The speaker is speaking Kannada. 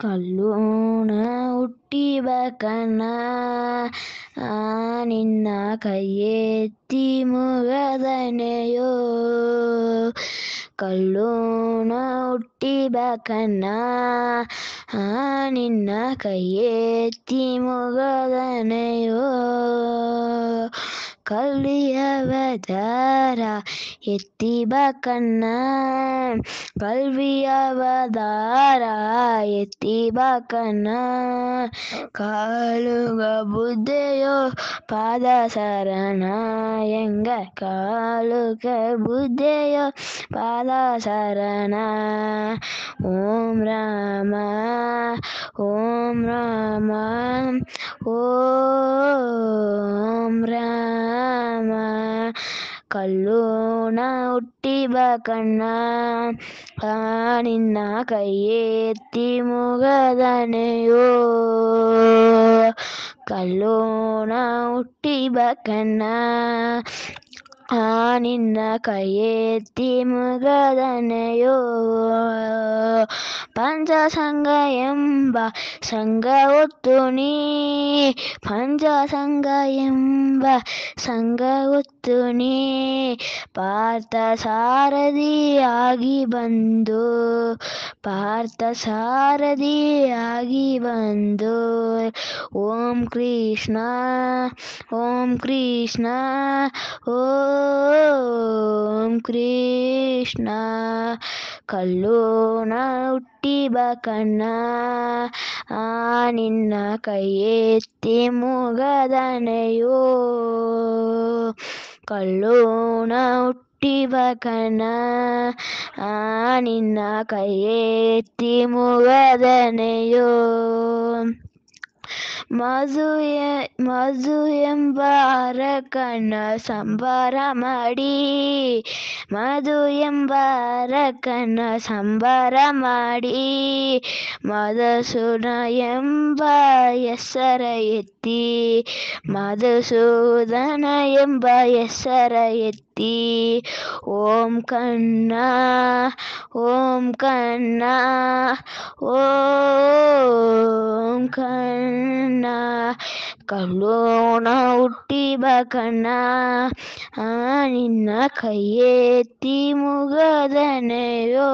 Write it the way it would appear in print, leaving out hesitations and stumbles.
ಕಲ್ಲೋಣ ಹುಟ್ಟಿವ ಕಣ್ಣ ನಿನ್ನ ಕೈಯೆತ್ತಿ ಮುಗದನೆಯೋ ಕಲ್ಲೋಣ ಹುಟ್ಟಿವ ಕಣ್ಣ ನಿನ್ನ ಕೈಯೆತ್ತಿ ಮುಗದನೆಯೋ ಕಲ್ವಿಯವದಾರ ಎತ್ತಿ ಬಕನ್ನ ಕಲ್ವಿಯವದಾರ ಎತ್ತಿ ಬಕನ್ನ ಕಾಲುಗ ಬುದ್ಧೆಯೋ ಪಾದ ಶರಣ ಎಂಗ ಕಾಲುಗ ಬುದ್ಧೆಯೋ ಪಾದ ಶರಣ ಓಂ ರಾಮ ಓಂ ರಾಮ ಓಂ ರಾಮ ಕಲ್ಲೋಣ ಹುಟ್ಟಿವ ಕಣ್ಣ ನಿನ್ನ ಕೈಯೆತ್ತಿ ಮುಗದನೆಯೋ ಕಲ್ಲೋಣ ಹುಟ್ಟಿವ ಕಣ್ಣ ನಿನ್ನ ಕೈಯೆತ್ತಿ ಮುಗದನೆಯೋ ಪಂಚಸಂಗ ಎಂಬ ಸಂಘ ಹೊತ್ತು ನೀ ಪಂಚಸಂಗ ಎಂಬ ಸಂಘ ಹೊತ್ತು ನೀ ಪಾರ್ಥ ಸಾರಥಿಯಾಗಿ ಬಂದು ಪಾರ್ಥ ಸಾರಥಿಯಾಗಿ ಬಂದು ಓಂ ಕೃಷ್ಣ ಓಂ ಕೃಷ್ಣ ಓಂ ಕೃಷ್ಣ ಕಲ್ಲೋಣ ಹುಟ್ಟಿವ ಕಣ್ಣ ನಿನ್ನ ಕೈಯೆತ್ತಿ ಮುಗದನೆಯೋ ಕಲ್ಲೋಣ ಹುಟ್ಟಿವ ಕಣ್ಣ ನಿನ್ನ ಕೈಯೆತ್ತಿ ಮುಗದನೆಯೋ ಮಧು ಎಂಬ ಅರಕನ ಸಂಬಾರ ಮಾಡಿ ಮಧು ಎಂಬ ಅರಕನ ಸಂಬಾರ ಮಾಡಿ ಮಧುಸೂದನ ಎಂಬ ಹೆಸರ ಎತ್ತಿ ಮಧುಸೂದನ ಎಂಬ ಹೆಸರ ಎತ್ತಿ ಓಂ ಕಣ್ಣ ಓಂ ಕಣ್ಣ ಓಂ ಕಣ್ಣ ಕಲ್ಲೋಣ ಹುಟ್ಟಿವ ಕಣ್ಣ ನಿನ್ನ ಕೈಯೆತ್ತಿ ಮುಗದನೆಯೋ